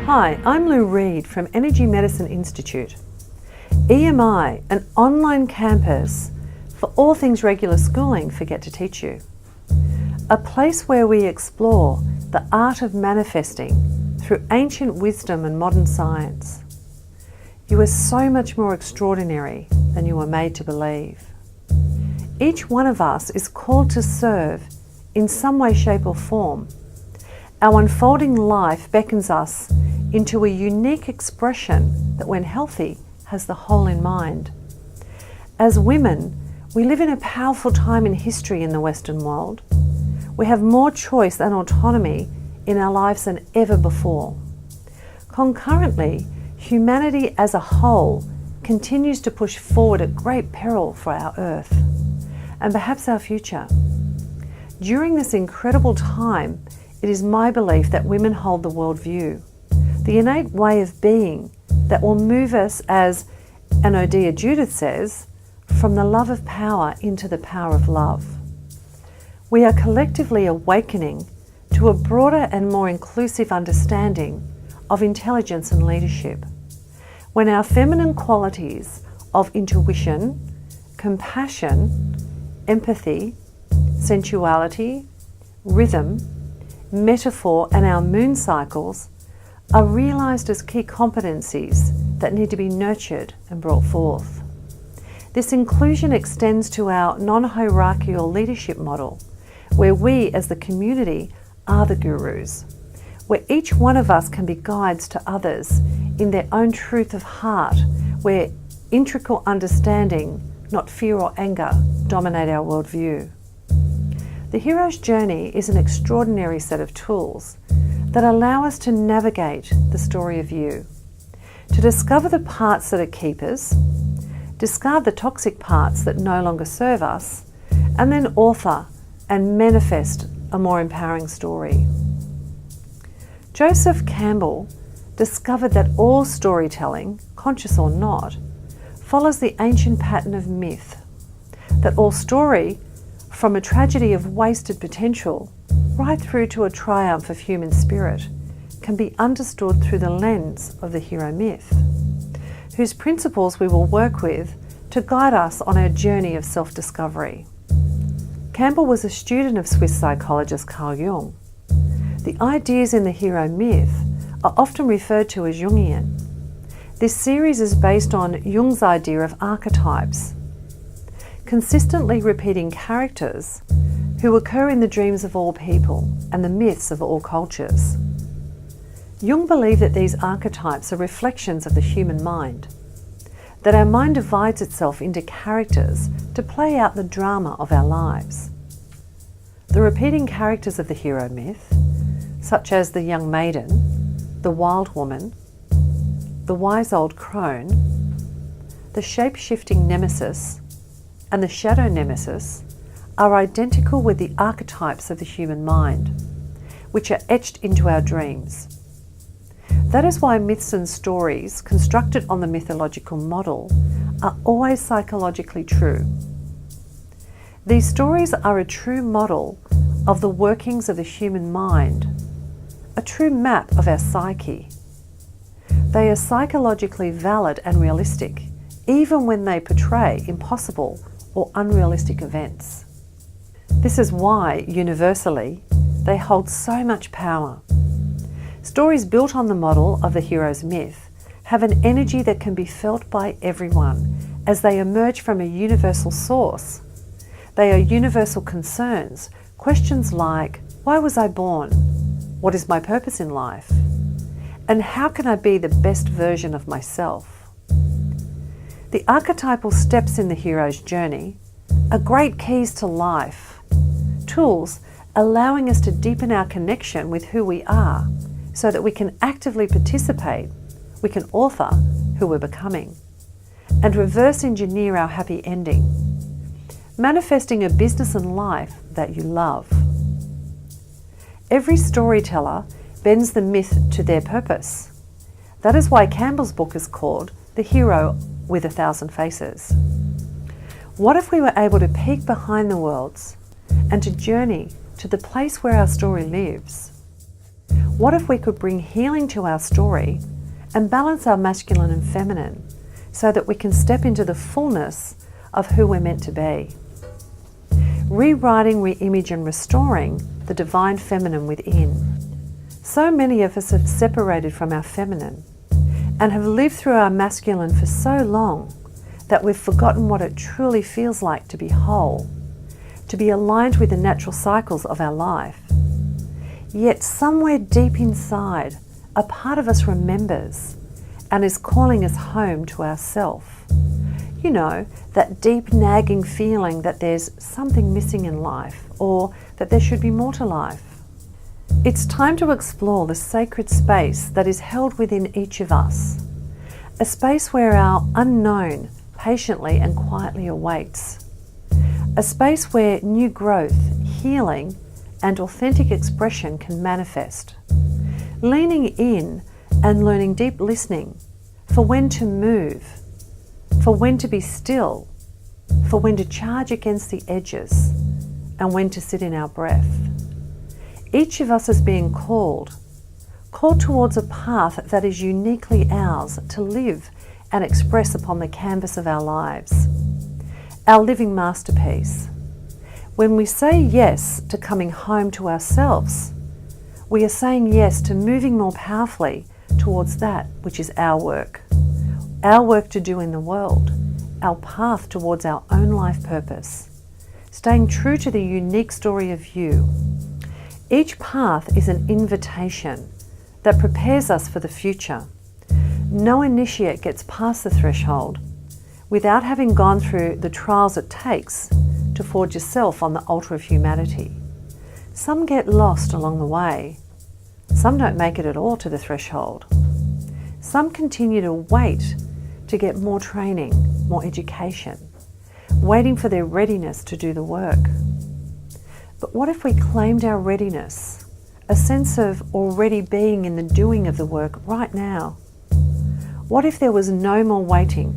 Hi, I'm Lou Reed from Energy Medicine Institute. EMI, an online campus for all things regular schooling forget to teach you. A place where we explore the art of manifesting through ancient wisdom and modern science. You are so much more extraordinary than you were made to believe. Each one of us is called to serve in some way, shape or form. Our unfolding life beckons us into a unique expression that, when healthy, has the whole in mind. As women, we live in a powerful time in history in the Western world. We have more choice and autonomy in our lives than ever before. Concurrently, humanity as a whole continues to push forward at great peril for our Earth, and perhaps our future. During this incredible time, it is my belief that women hold the worldview, the innate way of being that will move us, as Anodia Judith says, from the love of power into the power of love. We are collectively awakening to a broader and more inclusive understanding of intelligence and leadership, when our feminine qualities of intuition, compassion, empathy, sensuality, rhythm, metaphor, and our moon cycles are realised as key competencies that need to be nurtured and brought forth. This inclusion extends to our non-hierarchical leadership model, where we as the community are the gurus, where each one of us can be guides to others in their own truth of heart, where integral understanding, not fear or anger, dominate our worldview. The hero's journey is an extraordinary set of tools that allow us to navigate the story of you, to discover the parts that are keepers, discard the toxic parts that no longer serve us, and then author and manifest a more empowering story. Joseph Campbell discovered that all storytelling, conscious or not, follows the ancient pattern of myth, that all story, from a tragedy of wasted potential right through to a triumph of human spirit, can be understood through the lens of the hero myth, whose principles we will work with to guide us on our journey of self-discovery. Campbell was a student of Swiss psychologist Carl Jung. The ideas in the hero myth are often referred to as Jungian. This series is based on Jung's idea of archetypes, consistently repeating characters who occur in the dreams of all people and the myths of all cultures. Jung believed that these archetypes are reflections of the human mind, that our mind divides itself into characters to play out the drama of our lives. The repeating characters of the hero myth, such as the young maiden, the wild woman, the wise old crone, the shape-shifting nemesis, and the shadow nemesis, are identical with the archetypes of the human mind, which are etched into our dreams. That is why myths and stories constructed on the mythological model are always psychologically true. These stories are a true model of the workings of the human mind, a true map of our psyche. They are psychologically valid and realistic, even when they portray impossible or unrealistic events. This is why, universally, they hold so much power. Stories built on the model of the hero's myth have an energy that can be felt by everyone as they emerge from a universal source. They are universal concerns, questions like, why was I born? What is my purpose in life? And how can I be the best version of myself? The archetypal steps in the hero's journey are great keys to life, tools allowing us to deepen our connection with who we are so that we can actively participate, we can author who we're becoming, and reverse engineer our happy ending. manifesting a business and life that you love. Every storyteller bends the myth to their purpose. That is why Campbell's book is called The Hero with 1,000 Faces. What if we were able to peek behind the worlds and to journey to the place where our story lives? What if we could bring healing to our story and balance our masculine and feminine so that we can step into the fullness of who we're meant to be? Rewriting, re-image and restoring the divine feminine within. So many of us have separated from our feminine and have lived through our masculine for so long that we've forgotten what it truly feels like to be whole, to be aligned with the natural cycles of our life. Yet somewhere deep inside, a part of us remembers and is calling us home to ourself. You know, that deep nagging feeling that there's something missing in life or that there should be more to life. It's time to explore the sacred space that is held within each of us, a space where our unknown patiently and quietly awaits, a space where new growth, healing, and authentic expression can manifest. Leaning in and learning deep listening for when to move, for when to be still, for when to charge against the edges, and when to sit in our breath. Each of us is being called towards a path that is uniquely ours to live and express upon the canvas of our lives, our living masterpiece. When we say yes to coming home to ourselves, we are saying yes to moving more powerfully towards that which is our work to do in the world, our path towards our own life purpose, staying true to the unique story of you. Each path is an invitation that prepares us for the future. No initiate gets past the threshold without having gone through the trials it takes to forge yourself on the altar of humanity. Some get lost along the way. Some don't make it at all to the threshold. Some continue to wait to get more training, more education, waiting for their readiness to do the work. But what if we claimed our readiness, a sense of already being in the doing of the work right now? What if there was no more waiting?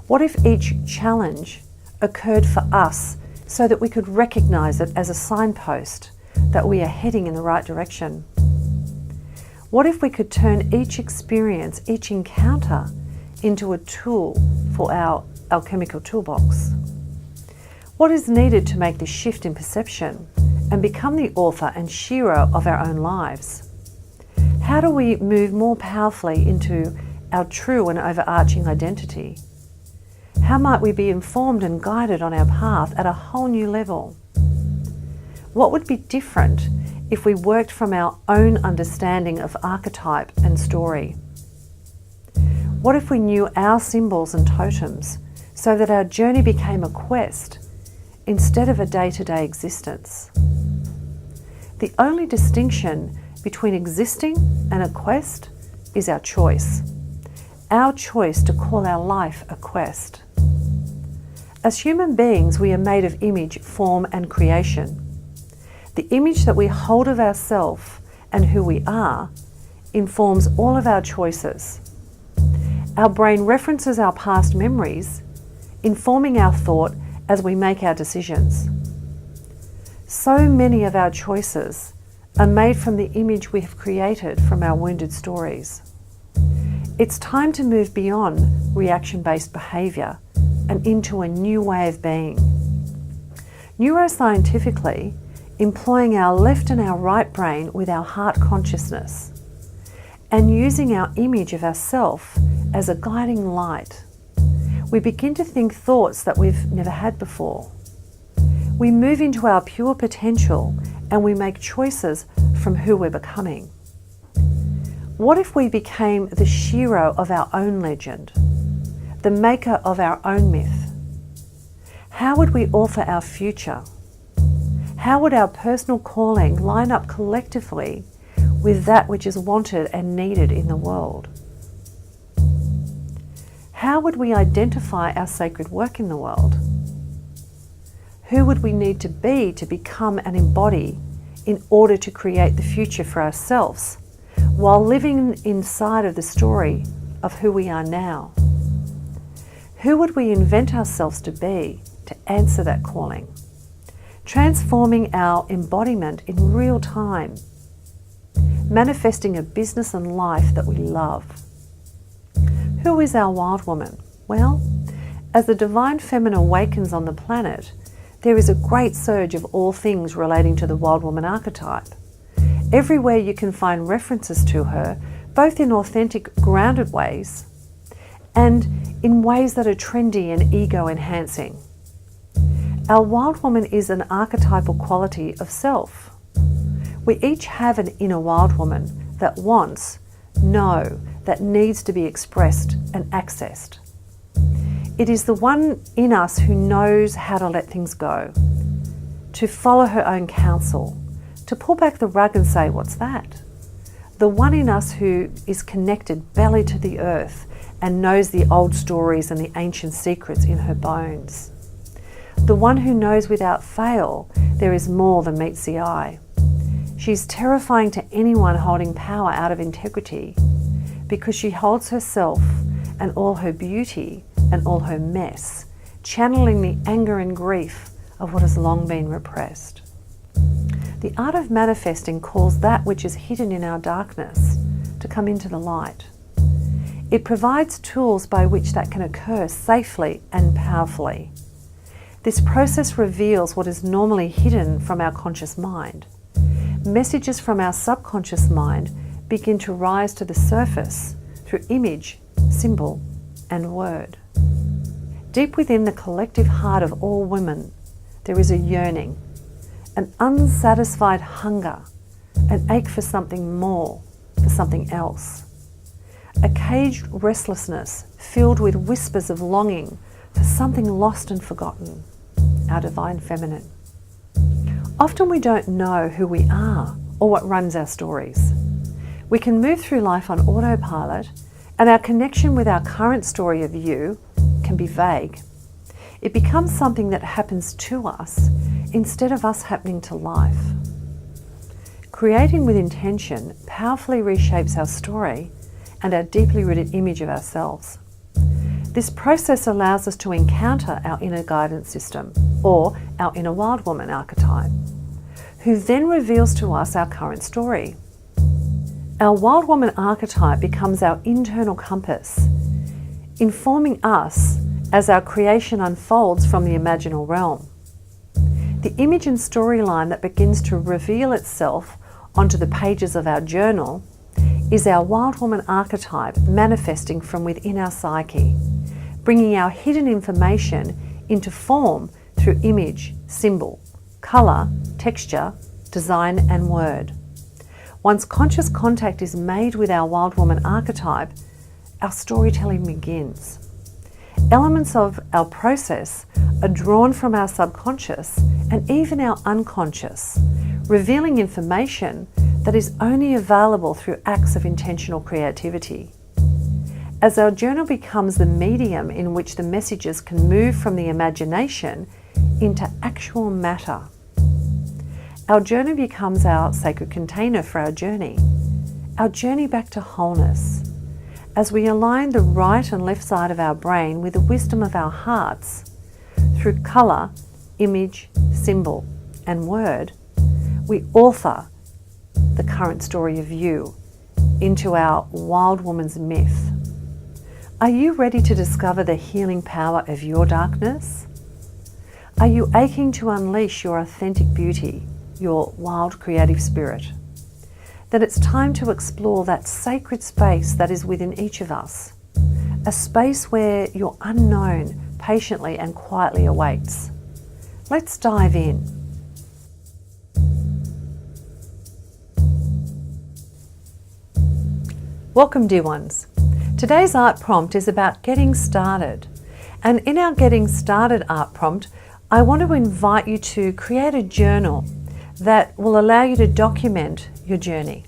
What if each challenge occurred for us so that we could recognize it as a signpost that we are heading in the right direction? What if we could turn each experience, each encounter, into a tool for our alchemical toolbox? What is needed to make this shift in perception and become the author and hero of our own lives? How do we move more powerfully into our true and overarching identity? How might we be informed and guided on our path at a whole new level? What would be different if we worked from our own understanding of archetype and story? What if we knew our symbols and totems so that our journey became a quest instead of a day-to-day existence? The only distinction between existing and a quest is our choice. Our choice to call our life a quest. As human beings, we are made of image, form, and creation. The image that we hold of ourselves and who we are informs all of our choices. Our brain references our past memories, informing our thought as we make our decisions. So many of our choices are made from the image we have created from our wounded stories. It's time to move beyond reaction-based behaviour and into a new way of being. Neuroscientifically, employing our left and our right brain with our heart consciousness and using our image of ourself as a guiding light, we begin to think thoughts that we've never had before. We move into our pure potential and we make choices from who we're becoming. What if we became the hero of our own legend, the maker of our own myth? How would we author our future? How would our personal calling line up collectively with that which is wanted and needed in the world? How would we identify our sacred work in the world? Who would we need to be to become and embody in order to create the future for ourselves, while living inside of the story of who we are now? Who would we invent ourselves to be to answer that calling? Transforming our embodiment in real time, manifesting a business and life that we love. Who is our wild woman? Well, as the divine feminine awakens on the planet, there is a great surge of all things relating to the wild woman archetype. Everywhere you can find references to her, both in authentic, grounded ways and in ways that are trendy and ego-enhancing. Our wild woman is an archetypal quality of self. We each have an inner wild woman that wants, that needs to be expressed and accessed. It is the one in us who knows how to let things go, to follow her own counsel, to pull back the rug and say, what's that? The one in us who is connected belly to the earth and knows the old stories and the ancient secrets in her bones. The one who knows without fail there is more than meets the eye. She's terrifying to anyone holding power out of integrity, because she holds herself and all her beauty and all her mess, channeling the anger and grief of what has long been repressed. The art of manifesting calls that which is hidden in our darkness to come into the light. It provides tools by which that can occur safely and powerfully. This process reveals what is normally hidden from our conscious mind. Messages from our subconscious mind begin to rise to the surface through image, symbol, and word. Deep within the collective heart of all women, there is a yearning, an unsatisfied hunger, an ache for something more, for something else. A caged restlessness filled with whispers of longing for something lost and forgotten, our divine feminine. Often we don't know who we are or what runs our stories. We can move through life on autopilot, and our connection with our current story of you can be vague. It becomes something that happens to us instead of us happening to life. Creating with intention powerfully reshapes our story and our deeply rooted image of ourselves. This process allows us to encounter our inner guidance system, or our inner wild woman archetype, who then reveals to us our current story. Our wild woman archetype becomes our internal compass, informing us as our creation unfolds from the imaginal realm. The image and storyline that begins to reveal itself onto the pages of our journal is our wild woman archetype manifesting from within our psyche, bringing our hidden information into form through image, symbol, colour, texture, design, and word. Once conscious contact is made with our wild woman archetype, our storytelling begins. Elements of our process are drawn from our subconscious and even our unconscious, revealing information that is only available through acts of intentional creativity. As our journal becomes the medium in which the messages can move from the imagination into actual matter, our journal becomes our sacred container for our journey back to wholeness. As we align the right and left side of our brain with the wisdom of our hearts, through colour, image, symbol, and word, we author the current story of you into our wild woman's myth. Are you ready to discover the healing power of your darkness? Are you aching to unleash your authentic beauty, your wild creative spirit? Then it's time to explore that sacred space that is within each of us, a space where your unknown patiently and quietly awaits. Let's dive in. Welcome, dear ones. Today's art prompt is about getting started. And in our Getting Started art prompt, I want to invite you to create a journal that will allow you to document your journey.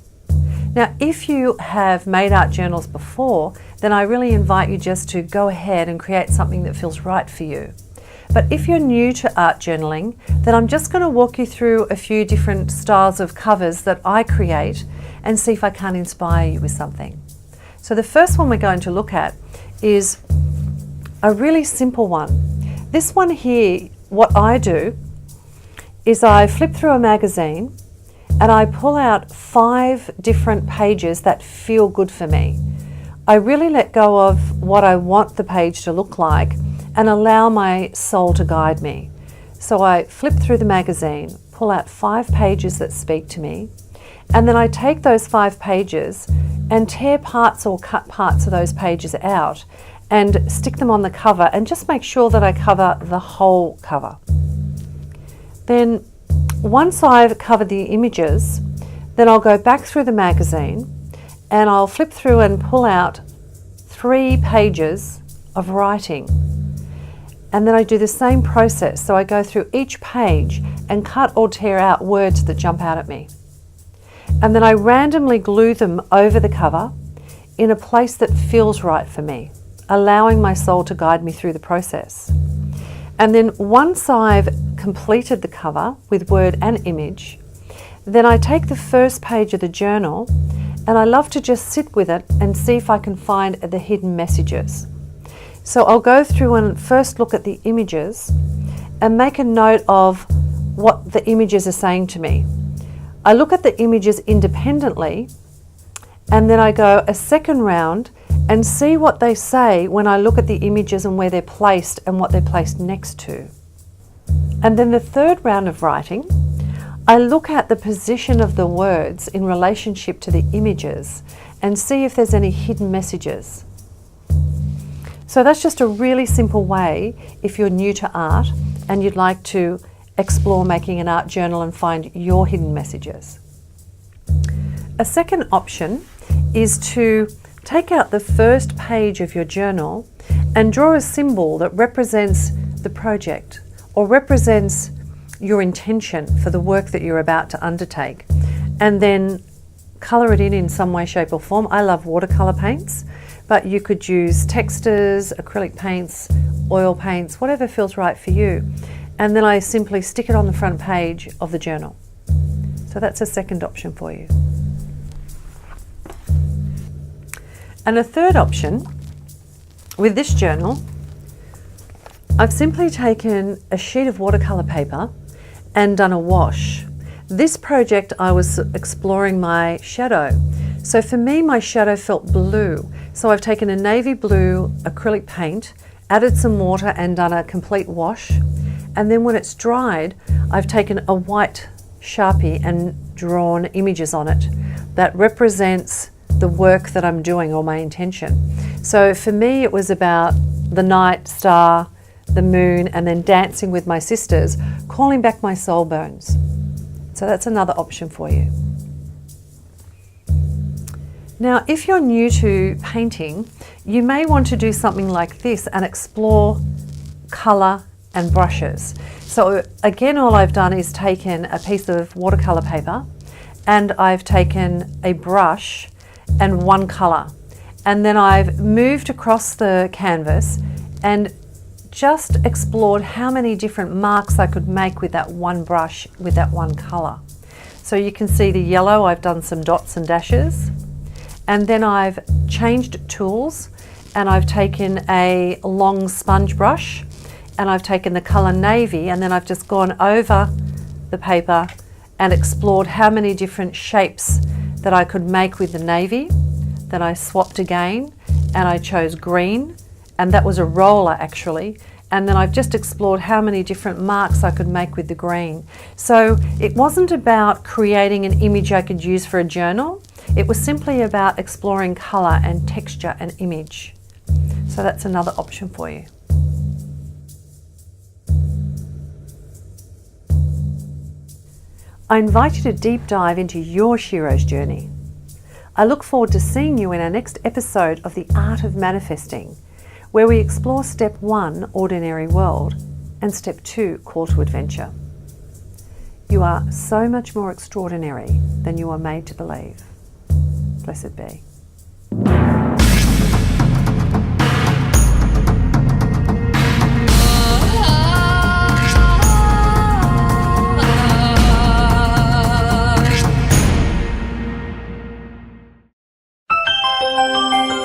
Now, if you have made art journals before, then I really invite you just to go ahead and create something that feels right for you. But if you're new to art journaling, then I'm just going to walk you through a few different styles of covers that I create and see if I can't inspire you with something. So the first one we're going to look at is a really simple one. This one here, what I do is I flip through a magazine and I pull out 5 different pages that feel good for me. I really let go of what I want the page to look like and allow my soul to guide me. So I flip through the magazine, pull out 5 pages that speak to me, and then I take those 5 pages and tear parts or cut parts of those pages out and stick them on the cover and just make sure that I cover the whole cover. Then once I've covered the images, then I'll go back through the magazine and I'll flip through and pull out 3 pages of writing. And then I do the same process. So I go through each page and cut or tear out words that jump out at me. And then I randomly glue them over the cover in a place that feels right for me, allowing my soul to guide me through the process. And then once I've completed the cover with word and image, then I take the first page of the journal and I love to just sit with it and see if I can find the hidden messages. So I'll go through and first look at the images and make a note of what the images are saying to me. I look at the images independently and then I go a second round and see what they say when I look at the images and where they're placed and what they're placed next to. And then the third round of writing, I look at the position of the words in relationship to the images and see if there's any hidden messages. So that's just a really simple way if you're new to art and you'd like to explore making an art journal and find your hidden messages. A second option is to take out the first page of your journal and draw a symbol that represents the project or represents your intention for the work that you're about to undertake, and then colour it in some way, shape or form. I love watercolour paints, but you could use textures, acrylic paints, oil paints, whatever feels right for you. And then I simply stick it on the front page of the journal. So that's a second option for you. And a third option, with this journal, I've simply taken a sheet of watercolour paper and done a wash. This project I was exploring my shadow. So for me, my shadow felt blue. So I've taken a navy blue acrylic paint, added some water and done a complete wash. And then when it's dried, I've taken a white Sharpie and drawn images on it that represents the work that I'm doing or my intention. So for me, it was about the night star, the moon, and then dancing with my sisters, calling back my soul bones. So that's another option for you. Now, if you're new to painting, you may want to do something like this and explore colour and brushes. So again, all I've done is taken a piece of watercolour paper and I've taken a brush and one colour. And then I've moved across the canvas and just explored how many different marks I could make with that one brush, with that one colour. So you can see the yellow, I've done some dots and dashes. And then I've changed tools and I've taken a long sponge brush and I've taken the colour navy and then I've just gone over the paper and explored how many different shapes that I could make with the navy. Then I swapped again and I chose green, and that was a roller actually. And then I've just explored how many different marks I could make with the green. So it wasn't about creating an image I could use for a journal. It was simply about exploring colour and texture and image. So that's another option for you. I invite you to deep dive into your Shiro's journey. I look forward to seeing you in our next episode of The Art of Manifesting, where we explore step 1, Ordinary World, and step 2, Call to Adventure. You are so much more extraordinary than you are made to believe. Blessed be. Bye.